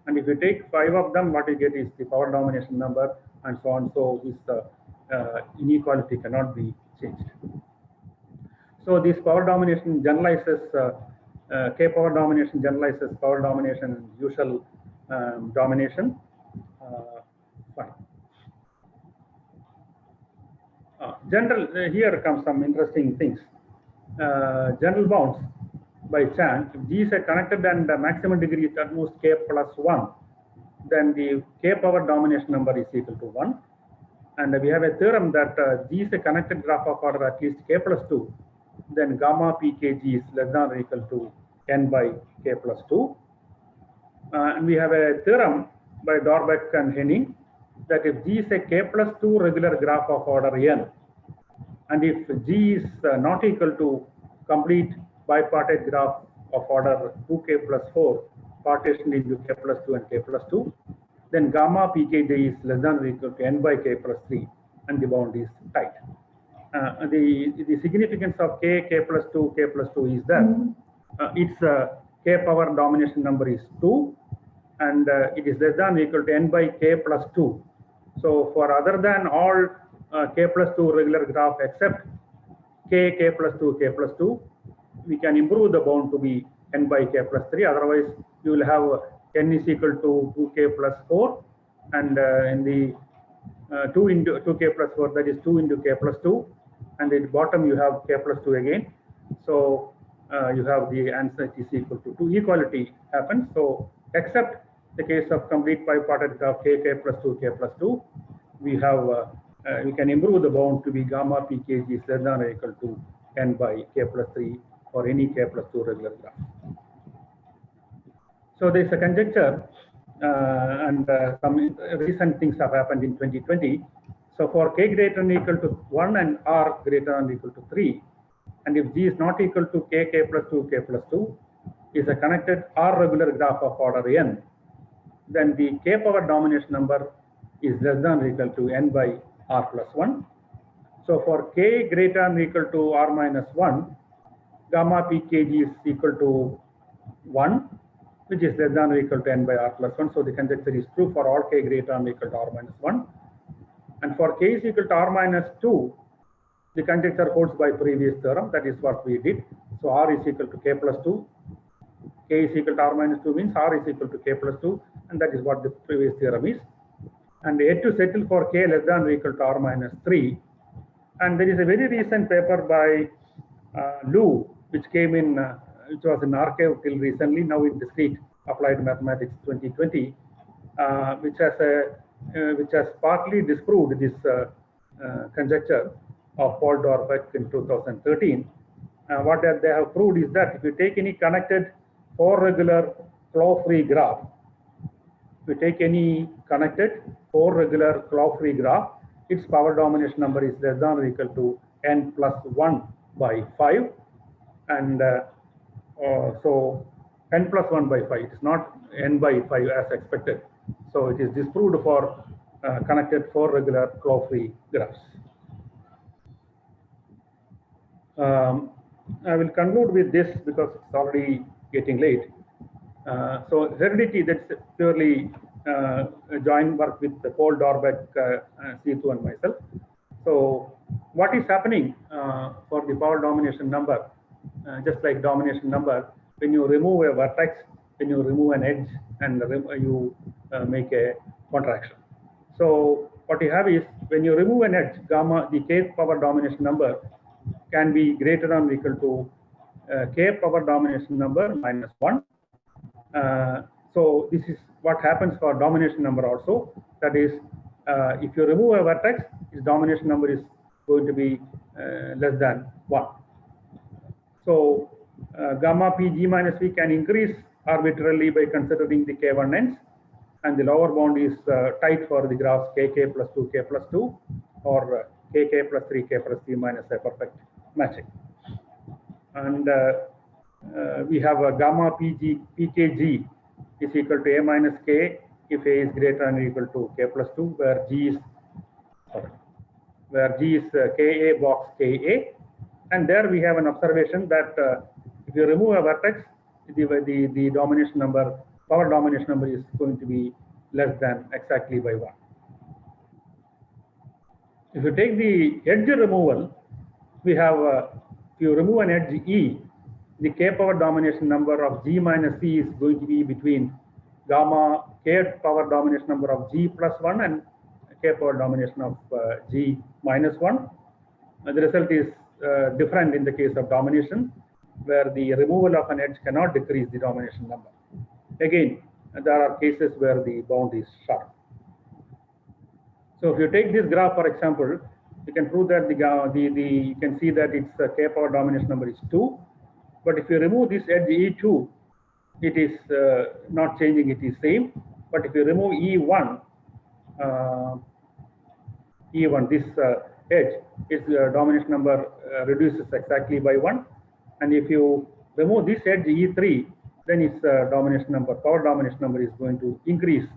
And if you take 5 of them, what you get is the power domination number and so on. So this inequality cannot be changed. So this power domination generalizes, K power domination generalizes power domination and usual domination. Fine. Here comes some interesting things. General bounds by Chang. If G is a connected and maximum degree is at most K plus 1, then the K power domination number is equal to 1. And we have a theorem that G is a connected graph of order at least K plus 2, then gamma PKG is less than or equal to n by k plus 2. And we have a theorem by Dorbeck and Henning that if G is a k plus 2 regular graph of order n, and if G is not equal to complete bipartite graph of order 2k plus 4 partitioned into k plus 2 and k plus 2, then gamma pkj is less than or equal to n by k plus 3 and the bound is tight. The significance of k plus 2 is that its k power domination number is 2 and it is less than or equal to n by k plus 2. So for other than all k plus 2 regular graph except k plus 2, we can improve the bound to be n by k plus 3. Otherwise, you will have n is equal to 2k plus 4, and in the 2 into 2k plus 4, that is 2 into k plus 2, and at the bottom you have k plus 2 again. So you have the answer is equal to 2. Equality happens. So except the case of complete bipartite graph k plus 2, we have we can improve the bound to be gamma pkg is less than or equal to n by k plus 3 or any k plus 2 regular graph. So there is a conjecture and some recent things have happened in 2020. So for k greater than or equal to 1 and r greater than or equal to 3, and if G is not equal to k plus 2 is a connected r regular graph of order n, then the k power domination number is less than or equal to n by r plus 1. So for k greater than or equal to r minus 1, gamma pkg is equal to 1, which is less than or equal to n by r plus 1. So the conjecture is true for all k greater than or equal to r minus 1. And for k is equal to r minus 2, the conjecture holds by previous theorem. That is what we did. So r is equal to k plus 2. K is equal to r minus 2 means r is equal to k plus 2, and that is what the previous theorem is. And yet to settle for k less than or equal to r minus 3. And there is a very recent paper by Lu, which came in, which was in archive till recently, now in Discrete Applied Mathematics 2020, which has partly disproved this conjecture of Paul Dorbeck in 2013. What they have proved is that if you take any connected 4 regular claw-free graph, if you take any connected 4 regular claw-free graph, its power domination number is less than or equal to n plus 1 by 5. And so n plus 1 by 5, it is not n by 5 as expected. So it is disproved for connected 4 regular claw-free graphs. I will conclude with this because it's already getting late. So heredity, that's purely joint work with Paul Dorbeck, Seethu and myself. So what is happening for the power domination number, just like domination number, when you remove a vertex, when you remove an edge, and you make a contraction. So what you have is, when you remove an edge, gamma, the k power domination number can be greater than or equal to k power domination number minus 1. So this is what happens for domination number also. That is, if you remove a vertex, its domination number is going to be less than 1. So gamma pg minus v can increase arbitrarily by considering the k1 ends, and the lower bound is tight for the graphs kk plus 2, k plus 2, or kk plus 3, k plus 3 minus a perfect matching. And we have a gamma pkg is equal to a minus k if a is greater than or equal to k plus 2, where g is ka box ka. And there we have an observation that if you remove a vertex, the domination number, power domination number is going to be less than exactly by 1. If you take the edge removal, we have, if you remove an edge E, the k power domination number of G minus C is going to be between gamma k power domination number of G plus 1 and k power domination of G minus 1. The result is different in the case of domination, where the removal of an edge cannot decrease the domination number. Again, there are cases where the bound is sharp. So if you take this graph, for example, you can prove that you can see that its k power domination number is 2, But if you remove this edge E2, it is not changing, it is same. But if you remove E1, this edge, its domination number reduces exactly by 1. And if you remove this edge E3, then its domination number, power domination number is going to increase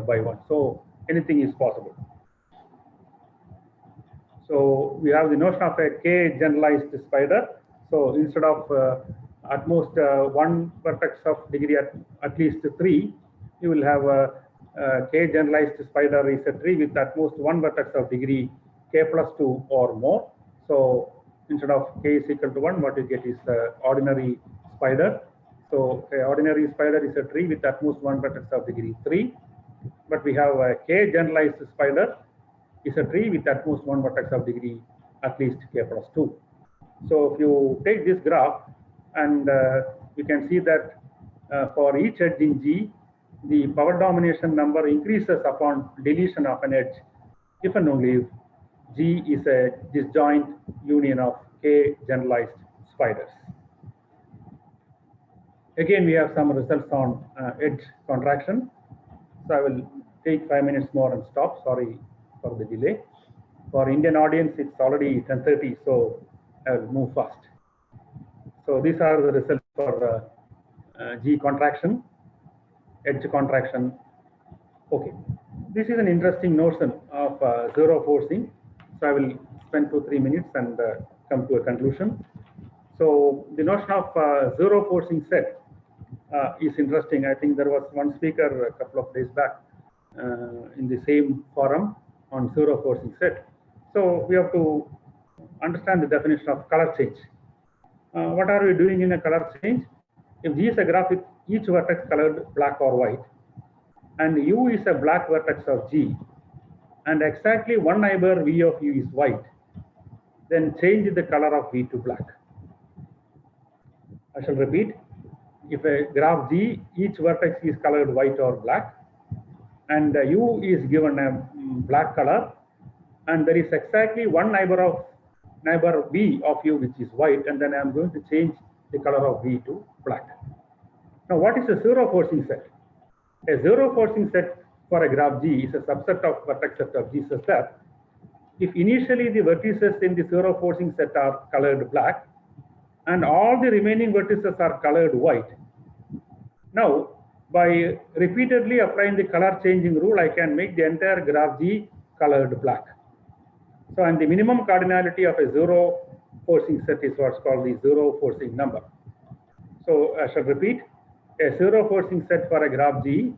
by 1. So anything is possible. So we have the notion of a K generalized spider. So instead of at most one vertex of degree at least 3, you will have a K generalized spider is a tree with at most one vertex of degree K plus 2 or more. So instead of K is equal to 1, what you get is ordinary spider. So a ordinary spider is a tree with at most one vertex of degree 3. But we have a K generalized spider is a tree with at most one vertex of degree at least K plus 2. So if you take this graph, and you can see that for each edge in G, the power domination number increases upon deletion of an edge if and only if G is a disjoint union of K generalized spiders. Again, we have some results on edge contraction. So I will take 5 minutes more and stop. Sorry for the delay. For Indian audience, it's already 10:30, so I will move fast. So these are the results for G contraction, edge contraction. Okay, this is an interesting notion of zero forcing. So I will spend 2-3 minutes and come to a conclusion. So the notion of zero forcing set is interesting. I think there was one speaker a couple of days back in the same forum on zero forcing set. So we have to understand the definition of color change. What are we doing in a color change? If G is a graph with each vertex colored black or white, and U is a black vertex of G, and exactly one neighbor V of U is white, then change the color of V to black. I shall repeat. If a graph G, each vertex is colored white or black, and U is given a black color, and there is exactly one neighbor V of U which is white, and then I am going to change the color of V to black. Now, what is a zero forcing set? A zero forcing set for a graph G is a subset of vertex set of G such that if initially the vertices in the zero forcing set are colored black and all the remaining vertices are colored white, now by repeatedly applying the color changing rule, I can make the entire graph G colored black. So, and the minimum cardinality of a zero forcing set is what's called the zero forcing number. So I shall repeat, a zero forcing set for a graph G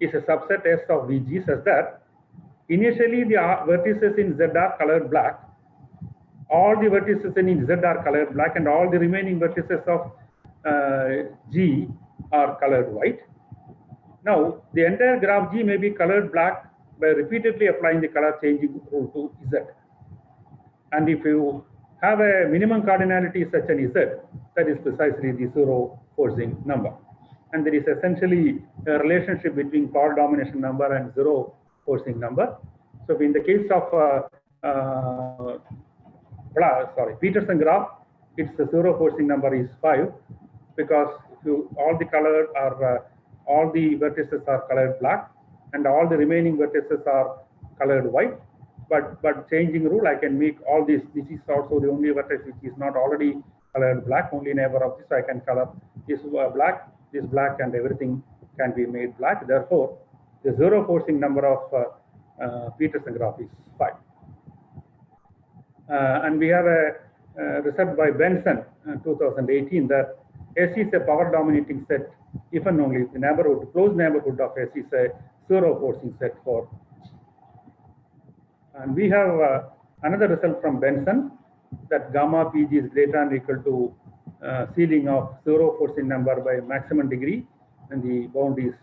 is a subset S of Vg such that initially the vertices in Z are colored black, all the vertices in Z are colored black, and all the remaining vertices of G are colored white. Now, the entire graph G may be colored black by repeatedly applying the color changing rule to Z. And if you have a minimum cardinality such an Z, that is precisely the zero forcing number. And there is essentially a relationship between power domination number and zero forcing number. So in the case of Peterson graph, its zero forcing number is 5, because all the color are all the vertices are colored black, and all the remaining vertices are colored white. But changing rule, I can make all this. This is also the only vertex which is not already colored black. Only neighbor of this I can color this black, this black, and everything can be made black. Therefore, the zero forcing number of Peterson graph is 5. And we have a research by Benson 2018 that S is a power dominating set if and only if the neighborhood, close neighborhood of S is a zero forcing set for G. And we have another result from Benson that gamma Pg is greater than or equal to ceiling of zero forcing number by maximum degree, and the bound is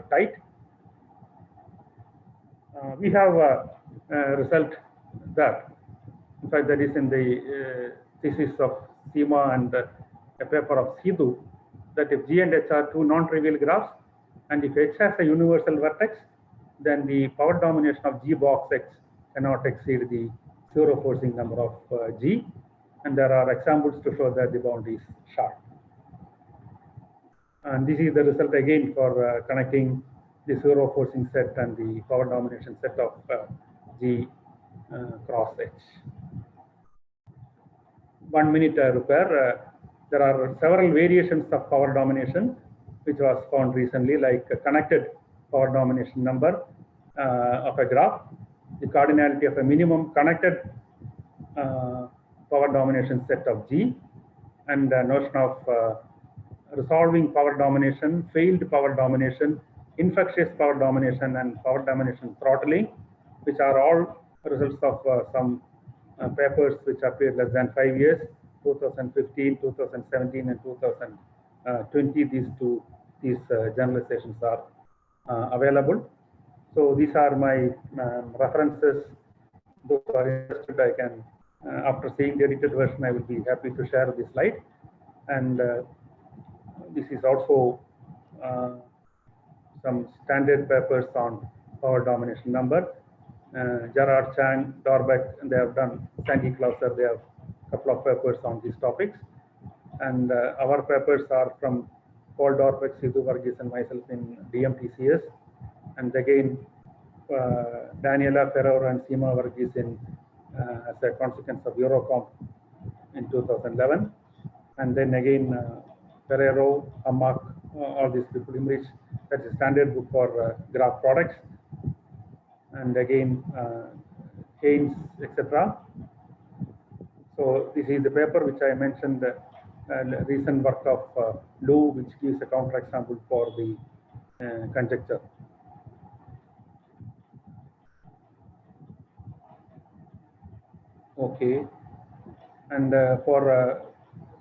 tight. We have a result that, in fact, that is in the thesis of Seema and a paper of Sidhu, that if G and H are two non-trivial graphs, and if H has a universal vertex, then the power domination of G box X cannot exceed the zero forcing number of G. And there are examples to show that the bound is sharp. And this is the result again for connecting the zero forcing set and the power domination set of G cross H. 1 minute repair. There are several variations of power domination which was found recently, like a connected power domination number of a graph, the cardinality of a minimum connected power domination set of G, and the notion of resolving power domination, failed power domination, infectious power domination, and power domination throttling, which are all results of some papers which appeared less than 5 years, 2015, 2017, and 2020. These generalizations are available. So these are my references. Those who are interested, I can, after seeing the edited version, I will be happy to share this slide. And this is also some standard papers on power domination number. Gerard, Chang, Dorbeck, they have done, Sandy Clauser, they have a couple of papers on these topics. And our papers are from Paul Dorbeck, Sidhu Varghese, and myself in DMTCS. And again, Daniela Ferraro and Seema Varghese in, as a consequence of Eurocomp in 2011. And then again, Ferrero, Hammack, all these people, Imrich, that's a standard book for graph products. And again, Haynes, etc. So this is the paper which I mentioned, recent work of Lu, which gives a counterexample for the conjecture. Okay, and for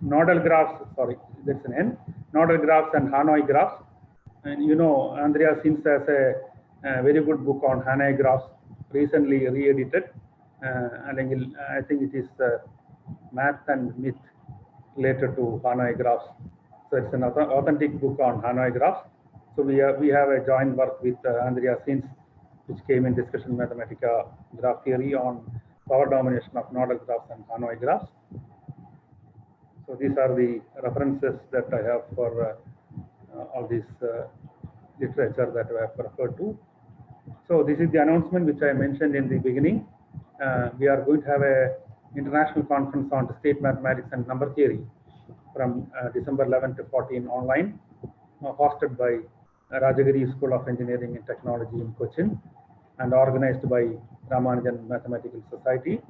nodal graphs, sorry, that's an N, nodal graphs and Hanoi graphs. And you know, Andrea Sims has a very good book on Hanoi graphs, recently re-edited. And I think it is Math and Myth related to Hanoi graphs. So it's an authentic book on Hanoi graphs. So we have a joint work with Andrea Sims, which came in Discussion Mathematica graph theory on power domination of nodal graphs and Hanoi graphs. So these are the references that I have for all this literature that I have referred to. So this is the announcement which I mentioned in the beginning. We are going to have a international conference on state mathematics and number theory from December 11 to 14 online, hosted by Rajagiri School of Engineering and Technology in Cochin and organized by Ramanujan Mathematical Society.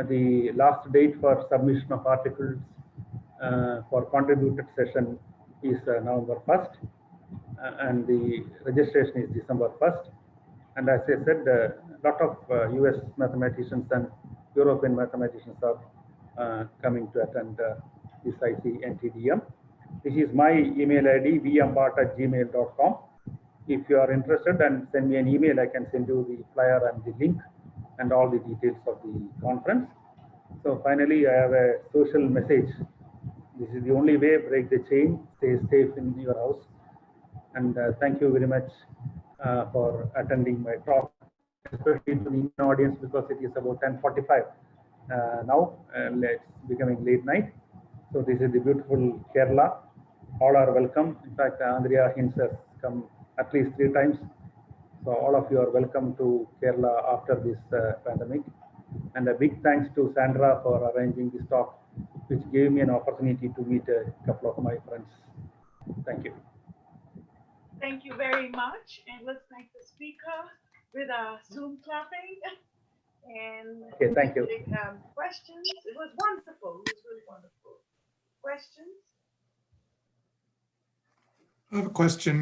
The last date for submission of articles for contributed session is November 1st, and the registration is December 1st. And as I said, a lot of US mathematicians and European mathematicians are coming to attend this ICNTDM. This is my email ID, vmbart@gmail.com. If you are interested, then send me an email. I can send you the flyer and the link and all the details of the conference. So finally, I have a social message. This is the only way, break the chain, stay safe in your house. And thank you very much for attending my talk, especially to the Indian audience, because it is about 10:45 now, it's becoming late night. So this is the beautiful Kerala. All are welcome. In fact, Andrea Hinz has come at least 3 times. So all of you are welcome to Kerala after this pandemic. And a big thanks to Sandra for arranging this talk, which gave me an opportunity to meet a couple of my friends. Thank you. Thank you very much. And let's thank the speaker with a Zoom clapping. And okay, thank you. Questions? It was wonderful. It was really wonderful. Questions? I have a question.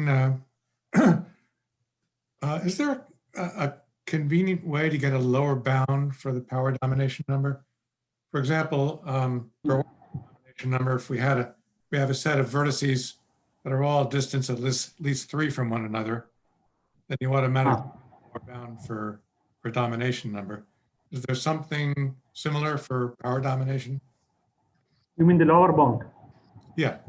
Is there a convenient way to get a lower bound for the power domination number? For example, for one domination number, if we have a set of vertices that are all distance at least 3 from one another, then you automatically lower bound for domination number. Is there something similar for power domination? You mean the lower bound? Yeah.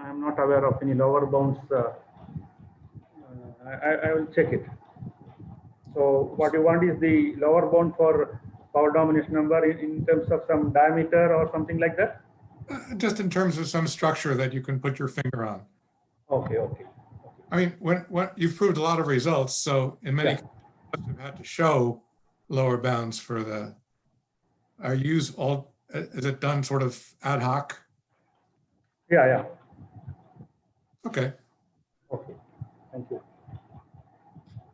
I'm not aware of any lower bounds. I will check it. So what you want is the lower bound for power domination number in terms of some diameter or something like that? Just in terms of some structure that you can put your finger on. Okay, okay. I mean, when you've proved a lot of results, so in many Yeah. cases, you must have had to show lower bounds for the, are use all, is it done sort of ad hoc? Yeah, yeah. Okay.